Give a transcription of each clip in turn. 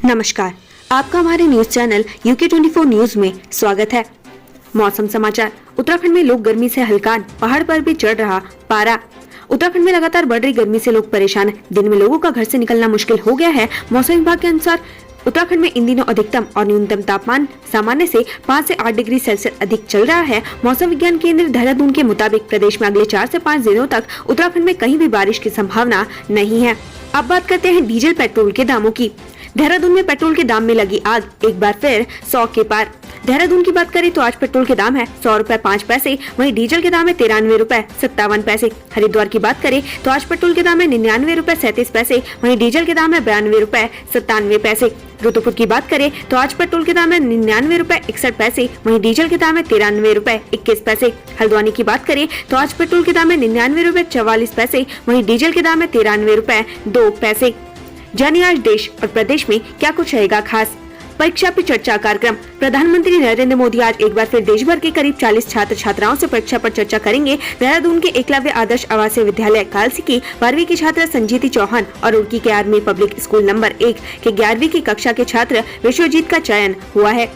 नमस्कार, आपका हमारे न्यूज चैनल UK24 न्यूज में स्वागत है। मौसम समाचार। उत्तराखंड में लोग गर्मी से हलकान, पहाड़ पर भी चढ़ रहा पारा। उत्तराखंड में लगातार बढ़ रही गर्मी से लोग परेशान हैं। दिन में लोगों का घर से निकलना मुश्किल हो गया है। मौसम विभाग के अनुसार उत्तराखंड में इन दिनों अधिकतम और न्यूनतम तापमान सामान्य से 5 से 8 डिग्री सेल्सियस अधिक चल रहा है। मौसम विज्ञान केंद्र देहरादून के मुताबिक प्रदेश में अगले 4 से 5 दिनों तक उत्तराखंड में कहीं भी बारिश की संभावना नहीं है। अब बात करते हैं डीजल पेट्रोल के दामों की। देहरादून में पेट्रोल के दाम में लगी आग एक बार फिर 100 के पार। देहरादून की बात करें तो आज पेट्रोल के दाम है 100 रुपए 5 पैसे, वहीं डीजल के दाम है 93 रुपए 57 पैसे। हरिद्वार की बात करें तो आज पेट्रोल के दाम है 99 रुपए 37 पैसे, वहीं डीजल के दाम है 92 रुपए 97 पैसे। रुद्रपुर की बात करें तो आज पेट्रोल के दाम है 99 रुपए 61 पैसे, वहीं डीजल के दाम है 93 रुपए 21 पैसे। हल्द्वानी की बात करें तो आज पेट्रोल के दाम है 99 रुपए 44 पैसे, वहीं डीजल के दाम है 93 रुपए 2 पैसे। जानिए आज देश और प्रदेश में क्या कुछ रहेगा खास। परीक्षा पे चर्चा कार्यक्रम। प्रधानमंत्री नरेंद्र मोदी आज एक बार फिर देश भर के करीब 40 छात्र छात्राओं से परीक्षा पर चर्चा करेंगे। देहरादून के एकलव्य आदर्श आवासीय विद्यालय कालसी की 12वीं की छात्रा संजीति चौहान और रुड़की के आर्मी पब्लिक स्कूल नंबर 1 के 11वीं की कक्षा के छात्र विश्वजीत का चयन हुआ है।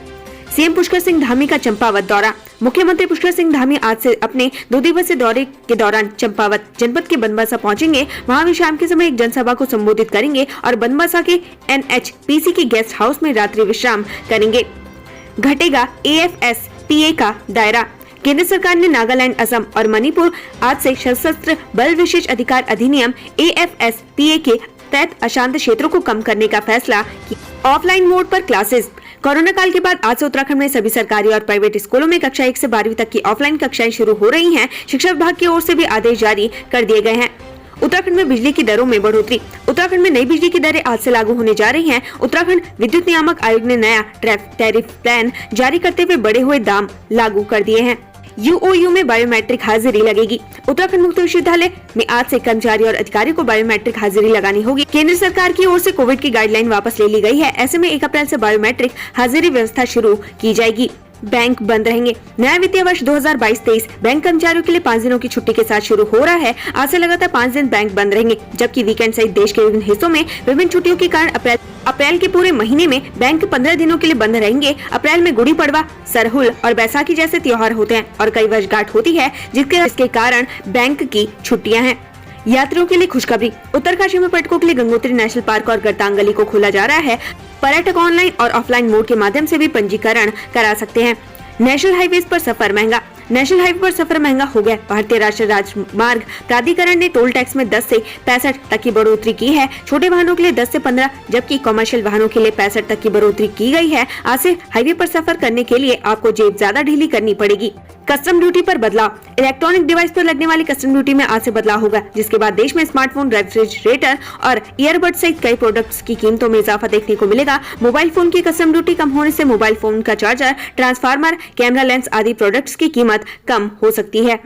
सीएम पुष्कर सिंह धामी का चंपावत दौरा। मुख्यमंत्री पुष्कर सिंह धामी आज से अपने 2 दिवसीय दौरे के दौरान चंपावत जनपद के बनबसा पहुंचेंगे। वहां वे शाम के समय एक जनसभा को संबोधित करेंगे और बनबसा के NHPC के गेस्ट हाउस में रात्रि विश्राम करेंगे। घटेगा AFSPA का दायरा। केंद्र सरकार ने नागालैंड, असम और मणिपुर आज से सशस्त्र बल विशेष अधिकार अधिनियम AFSPA के तहत अशांत क्षेत्रों को कम करने का फैसला किया। ऑफलाइन मोड पर क्लासेस। कोरोना काल के बाद आज से उत्तराखंड में सभी सरकारी और प्राइवेट स्कूलों में कक्षा 1 से 12वीं तक की ऑफलाइन कक्षाएं शुरू हो रही हैं। शिक्षा विभाग की ओर से भी आदेश जारी कर दिए गए हैं। उत्तराखंड में बिजली की दरों में बढ़ोतरी। उत्तराखंड में नई बिजली की दरें आज से लागू होने जा रही हैं। उत्तराखंड विद्युत नियामक आयोग ने नया टैरिफ प्लान जारी करते हुए बढ़े हुए दाम लागू कर दिए हैं। UOU में बायोमेट्रिक हाजिरी लगेगी। उत्तराखंड मुक्त विश्वविद्यालय में आज से कर्मचारी और अधिकारियों को बायोमेट्रिक हाजिरी लगानी होगी। केंद्र सरकार की ओर से कोविड की गाइडलाइन वापस ले ली गई है। ऐसे में 1 अप्रैल से बायोमेट्रिक हाजिरी व्यवस्था शुरू की जाएगी। बैंक बंद रहेंगे। नया वित्तीय वर्ष 2022-23 बैंक कर्मचारियों के लिए 5 दिनों की छुट्टी के साथ शुरू हो रहा है। आज से लगातार 5 दिन बैंक बंद रहेंगे, जबकि वीकेंड सहित देश के विभिन्न हिस्सों में विभिन्न छुट्टियों के कारण अप्रैल के पूरे महीने में बैंक 15 दिनों के लिए बंद रहेंगे। अप्रैल में गुड़ी पड़वा, सरहुल और बैसाखी जैसे त्योहार होते हैं और कई वर्षगांठ होती है, जिसके कारण बैंक की छुट्टियां हैं। यात्रियों के लिए खुशखबरी। उत्तरकाशी में पर्यटकों के लिए गंगोत्री नेशनल पार्क और गर्तांगली को खोला जा रहा है। पर्यटक ऑनलाइन और ऑफलाइन मोड के माध्यम से भी पंजीकरण करा सकते हैं। नेशनल हाईवे पर सफर महंगा। नेशनल हाईवे पर सफर महंगा हो गया। भारतीय राष्ट्रीय राजमार्ग प्राधिकरण ने टोल टैक्स में 10 से 65 तक की बढ़ोतरी की है। छोटे वाहनों के लिए 10 से 15, जबकि कमर्शियल वाहनों के लिए 65 तक की बढ़ोतरी की गई है। आज से हाईवे पर सफर करने के लिए आपको जेब ज्यादा ढीली करनी पड़ेगी। कस्टम ड्यूटी पर बदलाव। इलेक्ट्रॉनिक डिवाइस पर लगने वाली कस्टम ड्यूटी में आज से बदलाव होगा, जिसके बाद देश में स्मार्टफोन, रेफ्रिजरेटर और ईयरबड सहित कई प्रोडक्ट्स की कीमतों में इजाफा देखने को मिलेगा। मोबाइल फोन की कस्टम ड्यूटी कम होने से मोबाइल फोन का चार्जर, ट्रांसफार्मर, कैमरा लेंस आदि प्रोडक्ट्स की कीमत कम हो सकती है।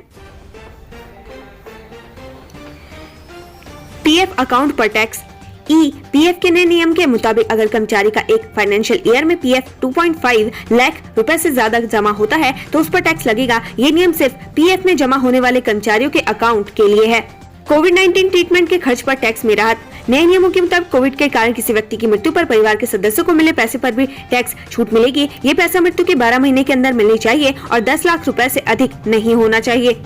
PF अकाउंट पर टैक्स। PF के नए नियम के मुताबिक अगर कर्मचारी का एक फाइनेंशियल ईयर में PF 2.5 लाख रुपए से ज्यादा जमा होता है तो उस पर टैक्स लगेगा। ये नियम सिर्फ PF में जमा होने वाले कर्मचारियों के अकाउंट के लिए है। कोविड-19 ट्रीटमेंट के खर्च पर टैक्स में राहत। नए नियमों के मुताबिक कोविड के कारण किसी व्यक्ति की मृत्यु पर परिवार के सदस्यों को मिले पैसे पर भी टैक्स छूट मिलेगी। ये पैसा मृत्यु के 12 महीने के अंदर मिलनी चाहिए और 10 लाख रुपए से अधिक नहीं होना चाहिए।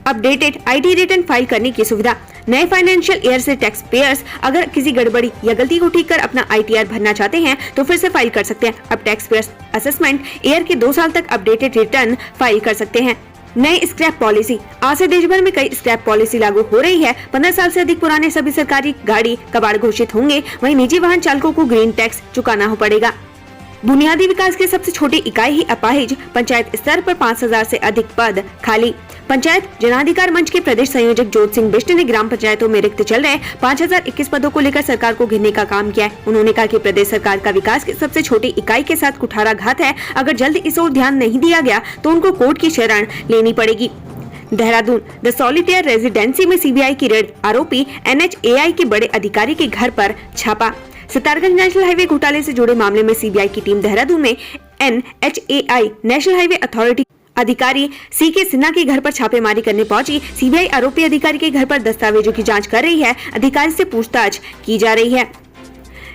अपडेटेड IT रिटर्न फाइल करने की सुविधा। नए फाइनेंशियल ईयर से टैक्स पेयर्स अगर किसी गड़बड़ी या गलती को ठीक कर अपना ITR भरना चाहते हैं तो फिर से फाइल कर सकते हैं। अब टैक्स पेयर्स असेसमेंट ईयर के 2 साल तक अपडेटेड रिटर्न फाइल कर सकते हैं। नई स्क्रैप पॉलिसी। आज से देश भर में कई स्क्रैप पॉलिसी लागू हो रही है। 15 साल से अधिक पुराने सभी सरकारी गाड़ी कबाड़ घोषित होंगे। वहीं निजी वाहन चालकों को ग्रीन टैक्स चुकाना पड़ेगा। बुनियादी विकास की सबसे छोटी इकाई ही अपाहिज। पंचायत स्तर पर 5000 से अधिक पद खाली। पंचायत जनाधिकार मंच के प्रदेश संयोजक जोत सिंह बिष्ट ने ग्राम पंचायतों में रिक्त चल रहे 5021 पदों को लेकर सरकार को घेरने का काम किया है। उन्होंने कहा कि प्रदेश सरकार का विकास की सबसे छोटी इकाई के साथ कुठाराघात है। अगर जल्द इस ओर ध्यान नहीं दिया गया तो उनको कोर्ट की शरण लेनी पड़ेगी। देहरादून द सॉलिटेयर रेजिडेंसी में CBI की रेड। आरोपी NHAI के बड़े अधिकारी के घर पर छापा। सितारगंज नेशनल हाईवे घोटाले से जुड़े मामले में CBI की टीम देहरादून में NHAI नेशनल हाईवे अथॉरिटी अधिकारी CK सिन्हा के घर पर छापेमारी करने पहुंची। CBI आरोपी अधिकारी के घर पर दस्तावेजों की जांच कर रही है। अधिकारी से पूछताछ की जा रही है।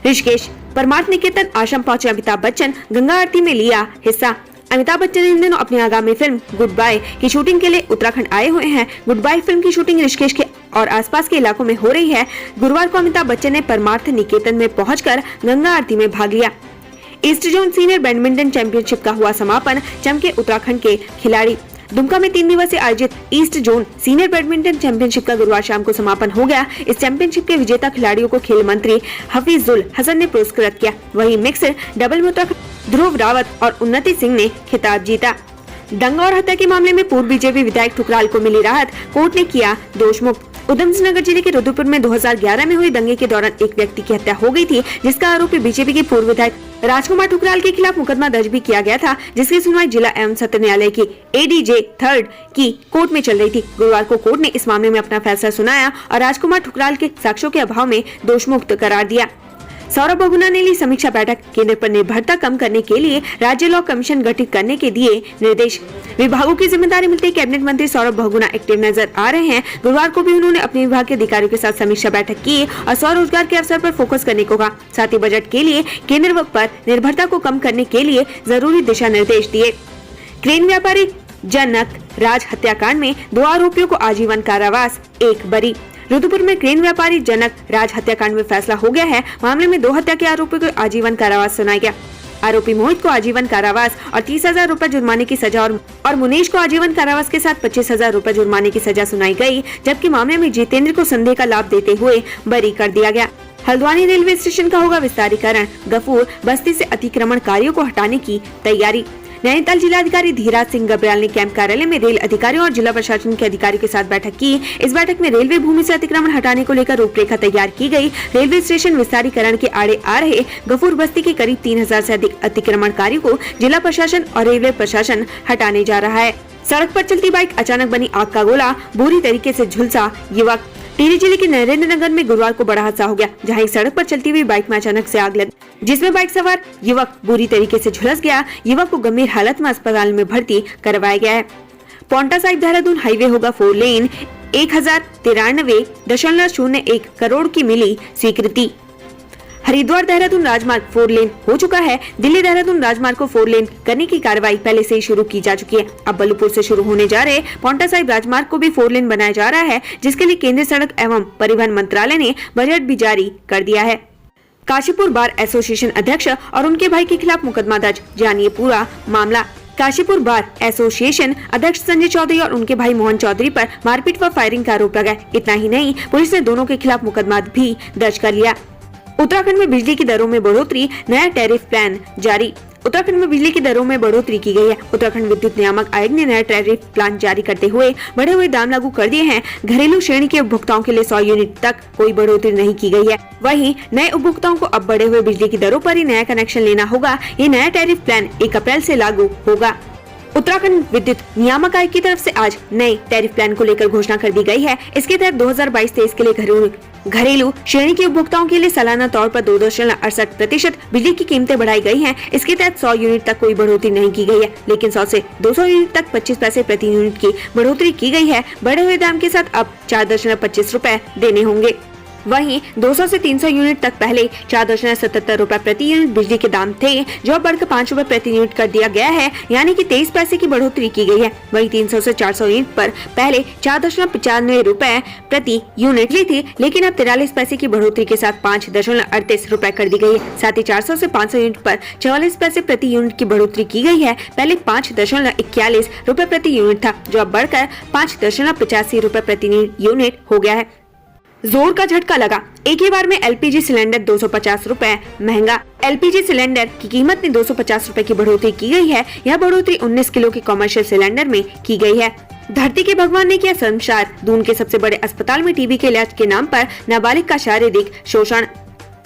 ऋषिकेश परमार्थ निकेतन आश्रम पहुंचे अमिताभ बच्चन, गंगा आरती में लिया हिस्सा। अमिताभ बच्चन इन दिनों अपनी आगामी फिल्म गुड बाय की शूटिंग के लिए उत्तराखंड आए हुए हैं। गुड बाय फिल्म की शूटिंग ऋषिकेश के और आसपास के इलाकों में हो रही है। गुरुवार को अमिताभ बच्चन ने परमार्थ निकेतन में पहुंचकर गंगा आरती में भाग लिया। East zone senior badminton championship का हुआ समापन, चमके उत्तराखंड के खिलाड़ी। दुमका में 3 दिवसीय आयोजित east zone senior badminton championship का गुरुवार शाम को समापन हो गया। इस चैंपियनशिप के विजेता खिलाड़ियों को खेल मंत्री हफीजुल हसन ने पुरस्कृत किया। वहीं मिक्सड डबल में उत्तराखंड ध्रुव रावत और उन्नति सिंह ने खिताब जीता। दंगा और हत्या के मामले में पूर्व बीजेपी विधायक ठुकराल को मिली राहत, कोर्ट ने किया दोष मुक्त। उधम सिंह नगर जिले के रुद्रपुर में 2011 में हुई दंगे के दौरान एक व्यक्ति की हत्या हो गई थी, जिसका आरोपी बीजेपी के पूर्व विधायक राजकुमार ठुकराल के खिलाफ मुकदमा दर्ज भी किया गया था, जिसकी सुनवाई जिला एवं सत्र न्यायालय की ADJ 3rd की कोर्ट में चल रही थी। गुरुवार को कोर्ट ने इस मामले में अपना फैसला सुनाया और राजकुमार ठुकराल के साक्ष्यों के अभाव में दोष मुक्त करार दिया। सौरभ बहुगुणा ने ली समीक्षा बैठक, केंद्र पर निर्भरता कम करने के लिए राज्य लॉ कमीशन गठित करने के दिए निर्देश। विभागों की जिम्मेदारी मिलते कैबिनेट मंत्री सौरभ बहुगुणा एक्टिव नजर आ रहे हैं। गुरुवार को भी उन्होंने अपने विभाग के अधिकारियों के साथ समीक्षा बैठक की और स्वरोजगार के अवसर पर फोकस करने को कहा। साथ ही बजट के लिए केंद्र पर निर्भरता को कम करने के लिए जरूरी दिशा निर्देश दिए। क्रेन व्यापारी जनक राज हत्याकांड में 2 आरोपियों को आजीवन कारावास, 1 बरी। रुद्रपुर में क्रेन व्यापारी जनक राज हत्याकांड में फैसला हो गया है। मामले में 2 हत्या के आरोपियों को आजीवन कारावास सुनाया गया। आरोपी मोहित को आजीवन कारावास और 30,000 रूपए जुर्माने की सजा और मुनीश को आजीवन कारावास के साथ 25,000 रूपए जुर्माने की सजा सुनाई गई, जबकि मामले में जितेंद्र को संदेह का लाभ देते हुए बरी कर दिया गया। हल्द्वानी रेलवे स्टेशन का होगा विस्तारीकरण, गफूर बस्ती से अतिक्रमणकारियों को हटाने की तैयारी। नैनीताल जिलाधिकारी धीराज सिंह गर्ब्याल ने कैंप कार्यालय में रेल अधिकारियों और जिला प्रशासन के अधिकारियों के साथ बैठक की। इस बैठक में रेलवे भूमि से अतिक्रमण हटाने को लेकर रूपरेखा तैयार की गई। रेलवे स्टेशन विस्तारीकरण के आड़े आ रहे गफूर बस्ती के करीब 3,000 से अधिक अतिक्रमणकारियों को जिला प्रशासन और रेलवे प्रशासन हटाने जा रहा है। सड़क पर चलती बाइक अचानक बनी आग का गोला, बुरी तरीके से झुलसा युवक। टिहरी जिले के नरेंद्र नगर में गुरुवार को बड़ा हादसा हो गया, जहां एक सड़क पर चलती हुई बाइक में अचानक से आग लग, जिसमें बाइक सवार युवक बुरी तरीके से झुलस गया। युवक को गंभीर हालत में अस्पताल में भर्ती करवाया गया है। पांवटा साहिब देहरादून हाईवे होगा 4 लेन, 1093.01 करोड़ की मिली स्वीकृति। हरिद्वार देहरादून राजमार्ग 4 लेन हो चुका है। दिल्ली देहरादून राजमार्ग को 4 लेन करने की कार्रवाई पहले से ही शुरू की जा चुकी है। अब बल्लभपुर से शुरू होने जा रहे पांवटा साहिब राजमार्ग को भी 4 लेन बनाया जा रहा है, जिसके लिए केंद्रीय सड़क एवं परिवहन मंत्रालय ने बजट भी जारी कर दिया है। काशीपुर बार एसोसिएशन अध्यक्ष और उनके भाई के खिलाफ मुकदमा दर्ज, जानिए पूरा मामला। काशीपुर बार एसोसिएशन अध्यक्ष संजय चौधरी और उनके भाई मोहन चौधरी पर मारपीट व फायरिंग का आरोप लगा। इतना ही नहीं, पुलिस ने दोनों के खिलाफ मुकदमा भी दर्ज कर लिया। उत्तराखंड में बिजली की दरों में बढ़ोतरी, नया टैरिफ प्लान जारी। उत्तराखंड में बिजली की दरों में बढ़ोतरी की गई है। उत्तराखंड विद्युत नियामक आयोग ने नया टैरिफ प्लान जारी करते हुए बढ़े हुए दाम लागू कर दिए हैं। घरेलू श्रेणी के उपभोक्ताओं के लिए 100 यूनिट तक कोई बढ़ोतरी नहीं की गई है। वहीं नए उपभोक्ताओं को अब बढ़े हुए बिजली की दरों पर ही नया कनेक्शन लेना होगा। ये नया टैरिफ प्लान 1 अप्रैल से लागू होगा। उत्तराखंड विद्युत नियामक आयोग की तरफ से आज नए टैरिफ प्लान को लेकर घोषणा कर दी गई है। इसके तहत 2022-23 के लिए घरेलू श्रेणी के उपभोक्ताओं के लिए सालाना तौर पर 2.68% बिजली की कीमतें बढ़ाई गई हैं। इसके तहत 100 यूनिट तक कोई बढ़ोतरी नहीं की गई है, लेकिन 100 से 200 यूनिट तक 25 पैसे प्रति यूनिट की बढ़ोतरी की गई है। बढ़े हुए दाम के साथ अब 4.25 रुपए देने होंगे। वहीं 200 से 300 यूनिट तक पहले 4.77 रुपए प्रति यूनिट बिजली के दाम थे, जो अब बढ़कर 5 रुपए प्रति यूनिट कर दिया गया है, यानी कि 23 पैसे की बढ़ोतरी की गई है। वहीं 300 से 400 यूनिट पर पहले 4.95 रुपए प्रति यूनिट ली थी, लेकिन अब 43 पैसे की बढ़ोतरी के साथ 5.38 रुपए कर दी गई है। साथ ही 400 से 500 यूनिट पर 44 पैसे प्रति यूनिट की बढ़ोतरी की गई है। पहले 5.41 रुपए प्रति यूनिट था, जो अब बढ़कर 5.85 रुपए प्रति यूनिट हो गया है। जोर का झटका लगा, एक ही बार में एलपीजी सिलेंडर 250 रुपए महंगा। एलपीजी सिलेंडर की कीमत में 250 रुपए की बढ़ोतरी की गई है। यह बढ़ोतरी 19 किलो के कमर्शियल सिलेंडर में की गई है। धरती के भगवान ने किया शर्मसार, दून के सबसे बड़े अस्पताल में टीबी के इलाज के नाम पर नाबालिग का शारीरिक शोषण।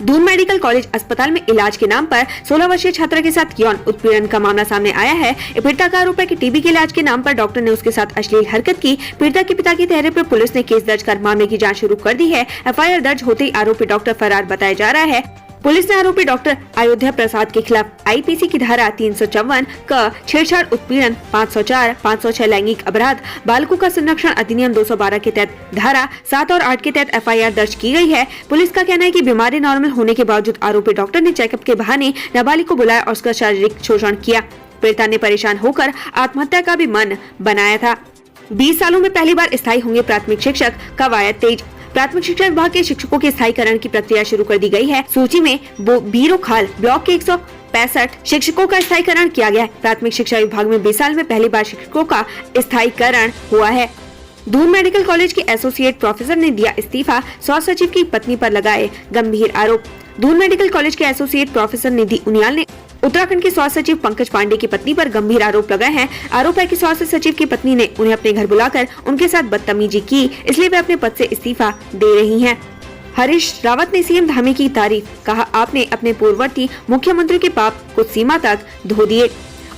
दून मेडिकल कॉलेज अस्पताल में इलाज के नाम पर 16 वर्षीय छात्रा के साथ यौन उत्पीड़न का मामला सामने आया है। पीड़िता का आरोप है कि टीबी के इलाज के नाम पर डॉक्टर ने उसके साथ अश्लील हरकत की। पीड़िता के पिता के चेहरे पर पुलिस ने केस दर्ज कर मामले की जांच शुरू कर दी है। एफआईआर दर्ज होते ही आरोपी डॉक्टर फरार बताया जा रहा है। पुलिस ने आरोपी डॉक्टर अयोध्या प्रसाद के खिलाफ आईपीसी की धारा 354 का छेड़छाड़, उत्पीड़न 504, 506 लैंगिक अपराध, बालकों का संरक्षण अधिनियम 212 के तहत धारा 7 और 8 के तहत एफआईआर दर्ज की गई है। पुलिस का कहना है कि बीमारी नॉर्मल होने के बावजूद आरोपी डॉक्टर ने चेकअप के बहाने नाबालिग को बुलाया और उसका शारीरिक शोषण किया। पीड़िता ने परेशान होकर आत्महत्या का भी मन बनाया था। 20 सालों में पहली बार स्थायी होंगे प्राथमिक शिक्षक, कवायद तेज। प्राथमिक शिक्षा विभाग के शिक्षकों के स्थायीकरण की प्रक्रिया शुरू कर दी गई है। सूची में बीरोखाल ब्लॉक के 165 शिक्षकों का स्थायीकरण किया गया है। प्राथमिक शिक्षा विभाग में 20 साल में पहली बार शिक्षकों का स्थायीकरण हुआ है। दून मेडिकल कॉलेज के एसोसिएट प्रोफेसर ने दिया इस्तीफा, स्वास्थ्य सचिव की पत्नी पर लगाए गंभीर आरोप। दून मेडिकल कॉलेज के एसोसिएट प्रोफेसर निधि उनियाल ने उत्तराखंड के स्वास्थ्य सचिव पंकज पांडे की पत्नी पर गंभीर आरोप लगाए हैं। आरोप है कि स्वास्थ्य सचिव की पत्नी ने उन्हें अपने घर बुलाकर उनके साथ बदतमीजी की, इसलिए वे अपने पद से इस्तीफा दे रही हैं। हरीश रावत ने सीएम धामी की तारीफ, कहा आपने अपने पूर्ववर्ती मुख्यमंत्री के पाप कुछ सीमा तक धो दिए।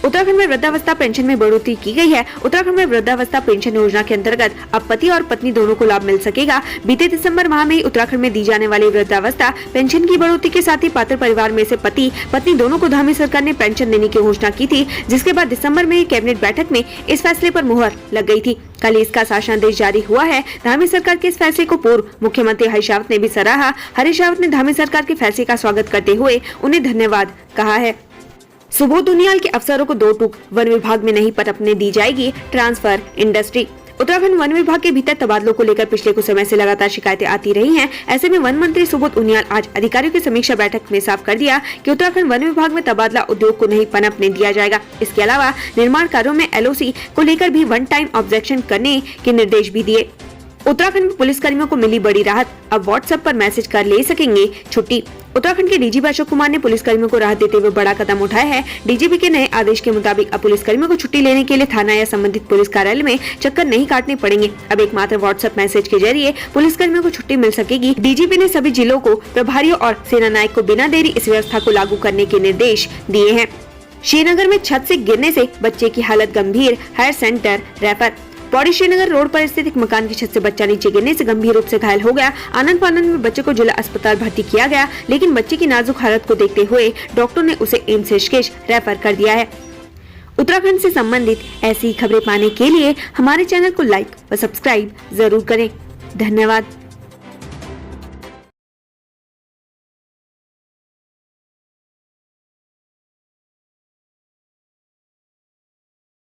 उत्तराखंड में वृद्धावस्था पेंशन में बढ़ोतरी की गई है। उत्तराखंड में वृद्धावस्था पेंशन योजना के अंतर्गत अब पति और पत्नी दोनों को लाभ मिल सकेगा। बीते दिसंबर माह में ही उत्तराखंड में दी जाने वाली वृद्धावस्था पेंशन की बढ़ोतरी के साथ ही पात्र परिवार में से पति पत्नी दोनों को धामी सरकार ने पेंशन देने की घोषणा की थी, जिसके बाद दिसंबर में कैबिनेट बैठक में इस फैसले पर मुहर लग गई थी। कल इसका शासनादेश जारी हुआ है। धामी सरकार के इस फैसले को पूर्व मुख्यमंत्री हरीश रावत ने भी सराहा। हरीश रावत ने धामी सरकार के फैसले का स्वागत करते हुए उन्हें धन्यवाद कहा है। सुबोध उनियाल के अफसरों को 2 टूक, वन विभाग में नहीं पनपने दी जाएगी ट्रांसफर इंडस्ट्री। उत्तराखंड वन विभाग के भीतर तबादलों को लेकर पिछले कुछ समय से लगातार शिकायतें आती रही हैं। ऐसे में वन मंत्री सुबोध उनियाल आज अधिकारियों की समीक्षा बैठक में साफ कर दिया कि उत्तराखंड वन विभाग में तबादला उद्योग को नहीं पनपने दिया जाएगा। इसके अलावा निर्माण कार्यों में एलओसी को लेकर भी वन टाइम ऑब्जेक्शन करने के निर्देश भी दिए। उत्तराखंड में पुलिसकर्मियों को मिली बड़ी राहत, अब व्हाट्सएप पर मैसेज कर ले सकेंगे छुट्टी। उत्तराखंड के डीजीपी अशोक कुमार ने पुलिसकर्मियों को राहत देते हुए बड़ा कदम उठाया है। डीजीपी के नए आदेश के मुताबिक अब पुलिसकर्मियों को छुट्टी लेने के लिए थाना या संबंधित पुलिस कार्यालय में चक्कर नहीं काटने पड़ेंगे। अब एकमात्र व्हाट्सएप मैसेज के जरिए पुलिसकर्मियों को छुट्टी मिल सकेगी। डीजीपी ने सभी जिलों को प्रभारियों और सेना नायक को बिना देरी इस व्यवस्था को लागू करने के निर्देश दिए हैं। श्रीनगर में छत से गिरने से बच्चे की हालत गंभीर, higher centre refer. Pauri Srinagar road पर स्थित एक मकान की छत से बच्चा नीचे गिरने से गंभीर रूप से घायल हो गया। आनंद फानंद में बच्चे को जिला अस्पताल भर्ती किया गया, लेकिन बच्चे की नाजुक हालत को देखते हुए डॉक्टर ने उसे एम्स ऋषिकेश रेफर कर दिया है। उत्तराखंड से संबंधित ऐसी खबरें पाने के लिए हमारे चैनल को लाइक व सब्सक्राइब जरूर करें। धन्यवाद।